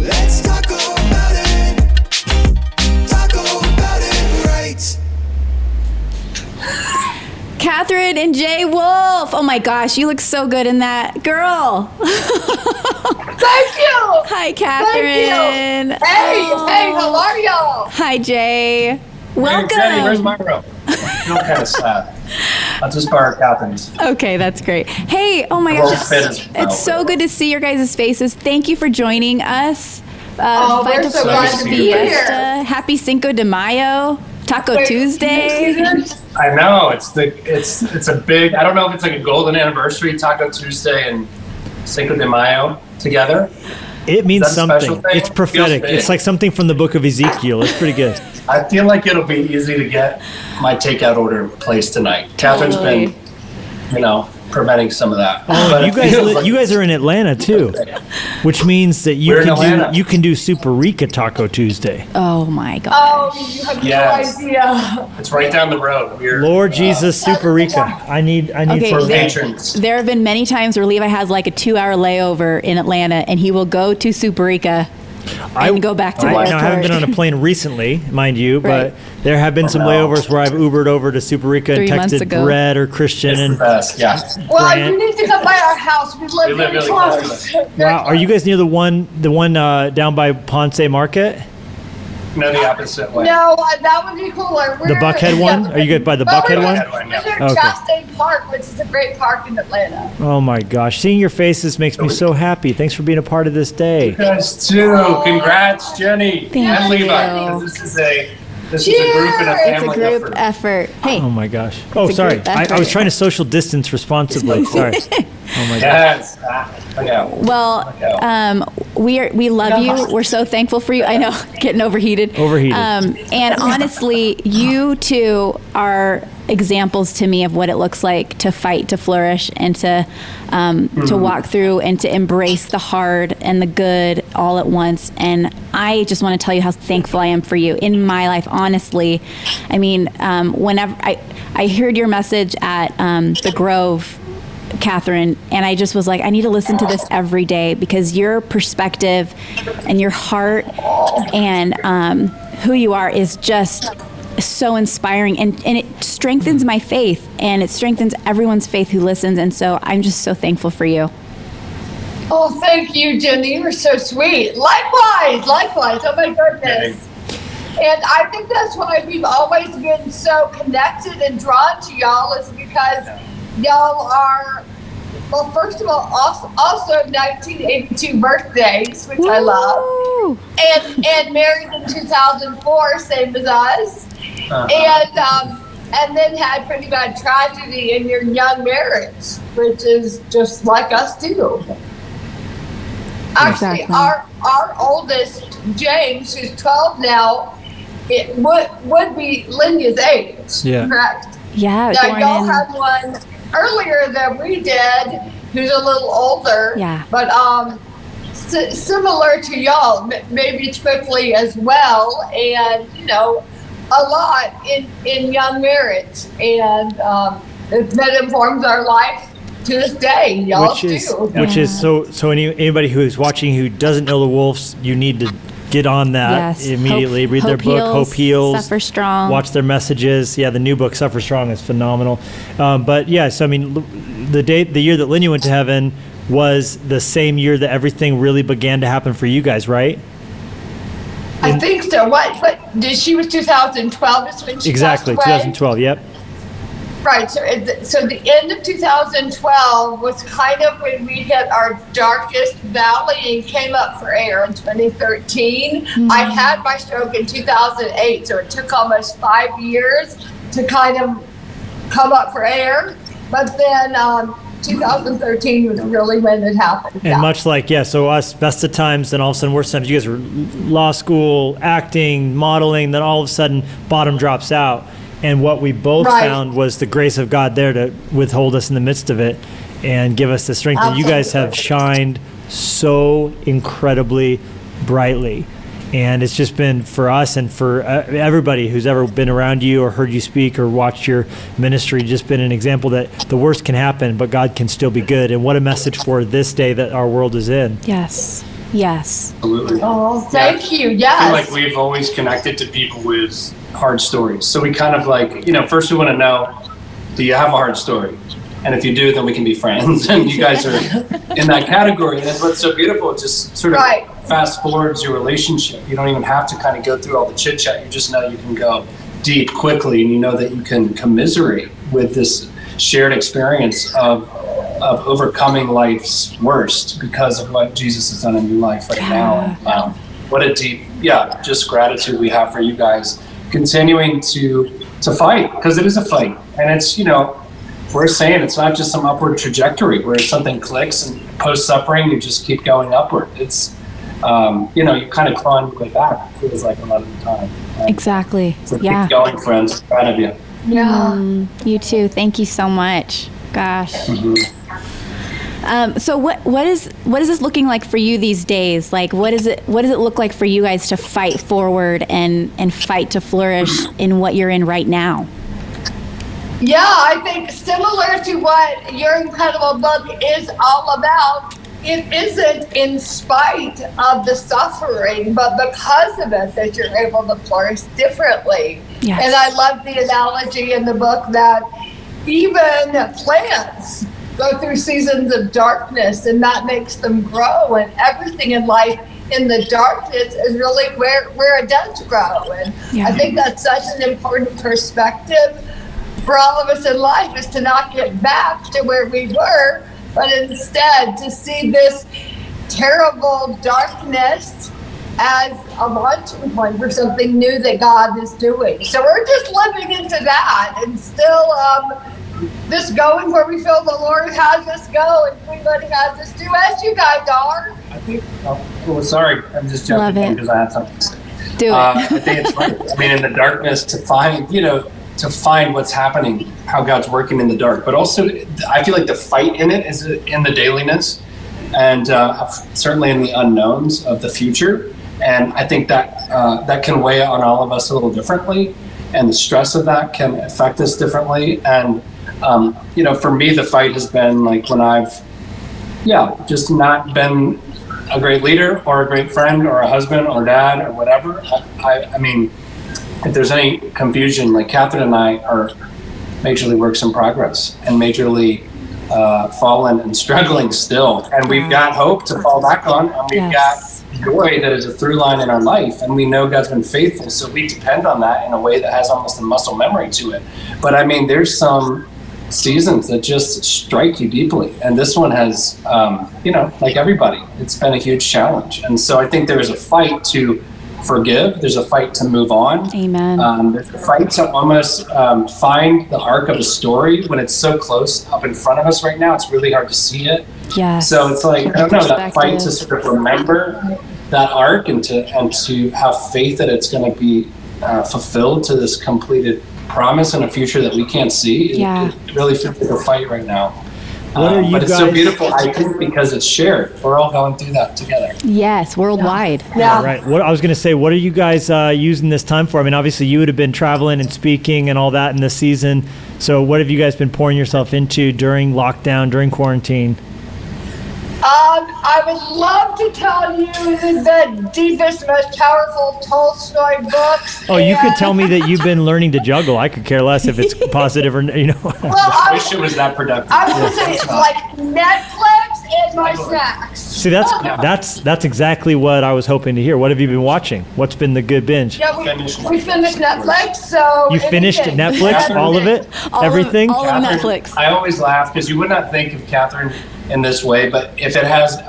Let's taco about it. Taco about it right. Katherine and Jay Wolf. Oh my gosh, you look so good in that. Girl. Thank you. Hi, Katherine. Thank you. Hey, how are y'all? Hi, Jay. Welcome. Hey, Jennie, where's my room? I feel kind of sad. I'll just borrow Katherine's. Okay, that's great. Hey, oh my gosh, it's so good to see your guys' faces. Thank you for joining us. We're so glad to be here. Happy Cinco de Mayo, Taco Tuesday. I know it's a big. I don't know if it's like a golden anniversary, Taco Tuesday and Cinco de Mayo together. It means Is that a special something. thing? It's prophetic. Feels big. It's like something from the book of Ezekiel. It's pretty good. I feel like it'll be easy to get my takeout order placed tonight. Katherine's been, preventing some my Oh, but you guys are in Atlanta too, which means that We're in Atlanta. you can do Super Rica Taco Tuesday. Oh my gosh. Oh, you have Yes. no idea. It's right down the road. Lord Jesus, Super Rica. I need Okay, for some. patrons. There have been many times where Levi has like a 2-hour layover in Atlanta, and he will go to Superica and go back to work. Now, I haven't been on a plane recently, mind you, Right. but there have been some layovers where I've Ubered over to Superica and 3 months texted ago. Brett or Christian. It's the And best. Yeah. Well, Grant. you need to come by our house. We live live really really close. close. wow, are you guys near the one down by Ponce Market? No, the opposite way. No, that would be cooler. The Buckhead one? Are you good by the Buckhead one? Buckhead one, yeah. We're near Okay. Chastain Park, which is a great park in Atlanta. Oh my gosh, seeing your faces makes me so happy. Thanks for being a part of this day. You guys too. Congrats, Jennie Thank and Levi. you. This is a group and a Cheers! It's a family group effort. effort. Hey, Oh my gosh. Oh, a sorry. group I effort. was trying to social distance responsibly. Sorry. Oh my gosh. Yes. Look out. well, we love you. We're so thankful for you. I know, getting overheated. Overheated. And honestly, you two are examples to me of what it looks like to fight to flourish and to walk through and to embrace the hard and the good all at once. And I just want to tell you how thankful I am for you in my life. Honestly, I mean, whenever I heard your message at the Grove, Katherine, and I just was like, I need to listen to this every day because your perspective and your heart and who you are is just so inspiring, and it strengthens my faith, and it strengthens everyone's faith who listens. And so I'm just so thankful for you. Oh, thank you, Jennie. You were so sweet. Likewise. Oh my goodness. And I think that's why we've always been so connected and drawn to y'all, is because y'all are, well, first of all, also 1982 birthdays, which I love, Woo! and married in 2004, same as us, and then had pretty bad tragedy in your young marriage, which is just like us too. Actually, Exactly. our oldest, James, who's 12 now, it would be Lydia's age, Yeah. correct? Yeah, Now, born y'all in- had one earlier than we did, who's a little older. Yeah. But similar to y'all, maybe quickly as well, and a lot in young marriage, and that informs our life to this day. Y'all Which is too. so anybody who is watching who doesn't know the Wolves, you need to get on that Yes. immediately. Read their Hope book, Heals, Hope Heals. Suffer Strong. Watch their messages. Yeah, the new book, Suffer Strong, is phenomenal. But yes, I mean, the year that Linya went to heaven was the same year that everything really began to happen for you guys, right? I think so. What did she was 2012 is when she Exactly, passed away? 2012. Yep. Right. So the end of 2012 was kind of when we hit our darkest valley and came up for air in 2013. I had my stroke in 2008, so it took almost 5 years to kind of come up for air. But then 2013 was really when it happened. And much like, so us, best of times, then all of a sudden worst times. You guys were law school, acting, modeling, then all of a sudden bottom drops out. And what we both Right. found was the grace of God there to withhold us in the midst of it and give us the strength. And you guys have shined so incredibly brightly. And it's just been for us and for everybody who's ever been around you or heard you speak or watched your ministry, just been an example that the worst can happen, but God can still be good. And what a message for this day that our world is in. Yes. Yes. Absolutely. Oh, thank you. Yes. I feel like we've always connected to people with hard stories. So we kind of like, first we want to know, do you have a hard story? And if you do, then we can be friends. And you guys are in that category. And that's what's so beautiful. It just sort of fast forwards your relationship. You don't even have to kind of go through all the chit chat. You just know you can go deep quickly, and you know that you can commiserate with this shared experience of overcoming life's worst because of what Jesus has done in your life right now. And, what a deep, just gratitude we have for you guys continuing to fight, because it is a fight. And it's, we're saying it's not just some upward trajectory where something clicks and post-suffering, you just keep going upward. It's, you kind of clawing your way back, it feels like a lot of the time. And exactly. so keep going, friends. Proud of you. Yeah. You too. Thank you so much. Gosh. So what is this looking like for you these days? Like, what does it look like for you guys to fight forward and fight to flourish in what you're in right now? Yeah, I think similar to what your incredible book is all about, it isn't in spite of the suffering, but because of it that you're able to flourish differently. Yes. And I love the analogy in the book that even plants go through seasons of darkness, and that makes them grow, and everything in life in the darkness is really where it does grow. And I think that's such an important perspective for all of us in life, is to not get back to where we were, but instead to see this terrible darkness as a launching point for something new that God is doing. So we're just living into that, and still just going where we feel the Lord has us go and doing what He has us do, as you guys are. I think, sorry, I'm just jumping in because I have something to say. Do it. I think it's right. I mean, in the darkness, to find what's happening, how God's working in the dark. But also, I feel like the fight in it is in the dailiness, and certainly in the unknowns of the future. And I think that that can weigh on all of us a little differently, and the stress of that can affect us differently. And for me, the fight has been like when I've just not been a great leader or a great friend or a husband or dad or whatever. I mean, if there's any confusion, like Katherine and I are majorly works in progress and majorly fallen and struggling still. And we've got hope to fall back on, and we've got joy that is a through line in our life. And we know God's been faithful, so we depend on that in a way that has almost a muscle memory to it. But I mean, there's some seasons that just strike you deeply. And this one has, like everybody, it's been a huge challenge. And so I think there is a fight to forgive. There's a fight to move on. Amen. There's a fight to almost find the arc of a story when it's so close up in front of us right now. It's really hard to see it. Yes. So it's like, I don't know, that fight to sort of remember that arc and to have faith that it's going to be fulfilled to this completed promise in a future that we can't see. It really feels like a fight right now. But it's so beautiful, I think, because it's shared. We're all going through that together. Yes, worldwide. Yeah. Right. What I was going to say, what are you guys using this time for? I mean, obviously you would have been traveling and speaking and all that in this season. So what have you guys been pouring yourself into during lockdown, during quarantine? I would love to tell you the deepest, most powerful Tolstoy books. Oh, you could tell me that you've been learning to juggle. I could care less if it's positive or, Well, I wish it was that productive. I was going to say, like, Netflix and my snacks. See, that's exactly what I was hoping to hear. What have you been watching? What's been the good binge? Yeah, we finished Netflix, so... You finished Netflix? All of it? Everything? All of Netflix. I always laugh because you would not think of Katherine in this way, but if it has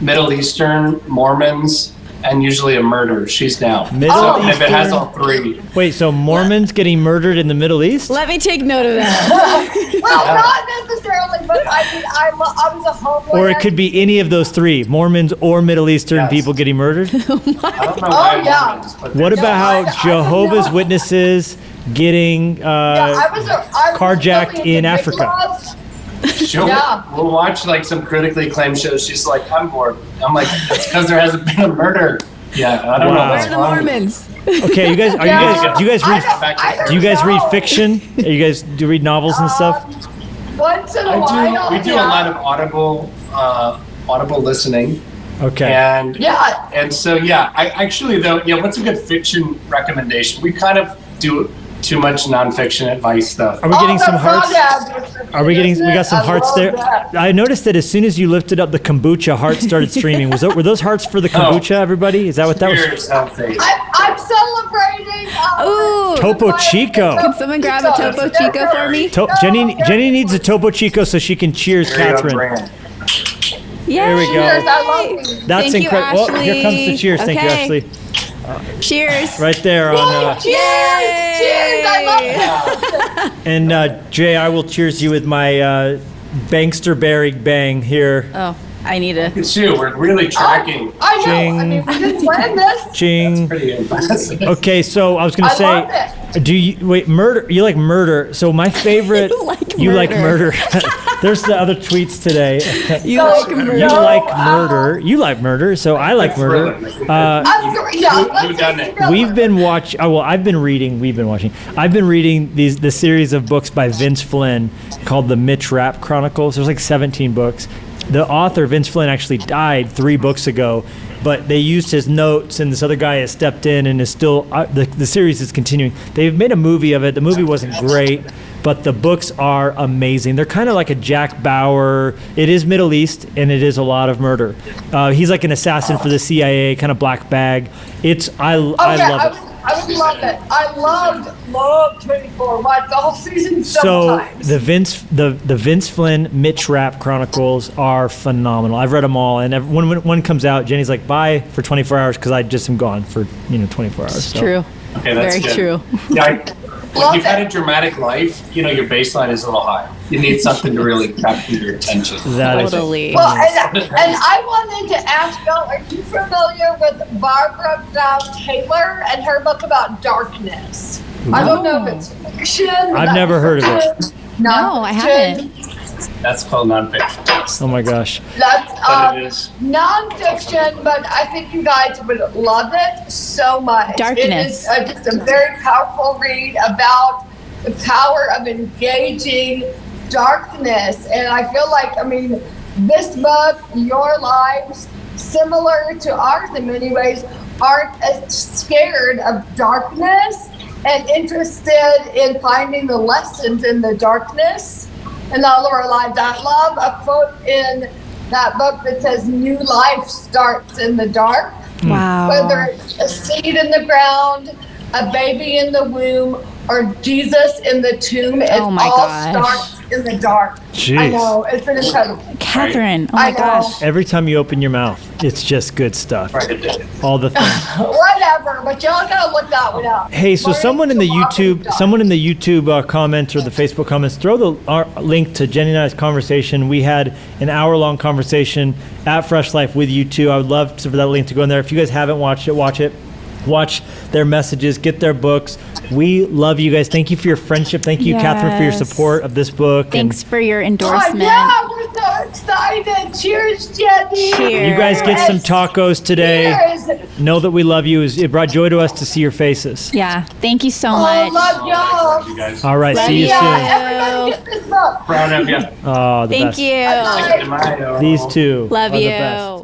Middle Eastern, Mormons, and usually a murder, she's down. Middle if it has all three. Wait, so Mormons getting murdered in the Middle East? Let me take note of that. Well, not necessarily, but I mean, I was a homeowner. Or it could be any of those three, Mormons or Middle Eastern people getting murdered? I don't know why Mormons, but What about how Jehovah's Witnesses getting carjacked in Africa? We'll watch like some critically acclaimed shows. She's like, I'm bored. I'm like, that's because there hasn't been a murder. Yeah, I don't know. Where are the Mormons? Okay, do you guys read fiction? Do you read novels and stuff? Once in a while. We do a lot of audible listening. Okay. And Yeah. and so I actually though, what's a good fiction recommendation? We kind of do too much nonfiction advice stuff. Are we getting some hearts? Are we getting? We got some I hearts love there. that. I noticed that as soon as you lifted up the kombucha, hearts started streaming. Were those hearts for the kombucha? Everybody, is that what that was? Cheers, healthy. I'm celebrating. Ooh. Topo Chico. Can someone grab a Topo Chico for me? Jenny needs a Topo Chico so she can cheers Very on Katherine. brand. Yeah. There we go. Cheers, I love you. That's Thank you, incredible. Oh, here comes the Ashley. cheers. Thank you, Okay. Ashley. Cheers. Right there on. Cheers! Cheers! I love that. And Jay, I will cheers you with my Bankster Berry Bang here. Oh, I need a. It's you. We're really tracking. I know. Ching. I mean, we didn't plan this. Ching. Pretty impressive. Okay, so I was gonna I love say, do you wait murder? You like murder? So my favorite. You like murder. There's the other tweets today. You No, like no. murder. You like murder. You like murder. So I like murder. Who done it? We've been watching. Oh, well, I've been reading. We've been watching. I've been reading the series of books by Vince Flynn called the Mitch Rapp Chronicles. There's like 17 books. The author Vince Flynn actually died 3 books ago, but they used his notes, and this other guy has stepped in and is still. The series is continuing. They've made a movie of it. The movie wasn't great, but the books are amazing. They're kind of like a Jack Bauer. It is Middle East, and it is a lot of murder. He's like an assassin for the CIA, kind of black bag. I love it. I would love it. I loved 24. Watched the whole season several So times. the Vince Flynn Mitch Rapp Chronicles are phenomenal. I've read them all, and when one comes out, Jenny's like, "Bye for 24 hours," because I just am gone for 24 hours. It's so. true. Okay, that's Very good. true. Yeah, when Love you've had it. a dramatic life, your baseline is a little high. You need something to really capture your attention. That is- Totally. Well, and I wanted to ask you, are you familiar with Barbara Brown Taylor and her book about darkness? I don't know if it's fiction. I've never heard of it. No, I haven't. That's called nonfiction. Oh my gosh. That's But it is. nonfiction, but I think you guys would love it so much. Darkness. It is just a very powerful read about the power of engaging darkness. And I feel like, this book, Your Lives, similar to ours in many ways, aren't as scared of darkness and interested in finding the lessons in the darkness in all of our lives. I love a quote in that book that says, "New life starts in the dark." Wow. Whether it's a seed in the ground, a baby in the womb, or Jesus in the tomb, it Oh my all gosh. starts in the dark. Jeez. I know, it's incredible. Katherine. Oh I my know. gosh. Every time you open your mouth, it's just good stuff. Right. All the things. Whatever, but y'all gotta look that one up. Hey, so Learning someone in to the walk in YouTube, dark. someone in the YouTube comments or the Facebook comments, throw our link to Jenny and I's conversation. We had an hour-long conversation at Fresh Life with you two. I would love for that link to go in there. If you guys haven't watched it, watch it. Watch their messages, get their books. We love you guys. Thank you for your friendship. Thank you, Katherine, for your Yes. support of this book. Thanks for your Oh, endorsement. yeah, we're so excited. Cheers, Jenny. Cheers. You guys get some tacos today. Cheers. Know that we love you. It brought joy to us to see your faces. Yeah. Thank you so Oh, much. love y'all. You guys. All right, see you you. soon. Everybody get this book. Proud of you. Oh, the Thank best. you. Cinco de Mayo. These two Love are the you. best.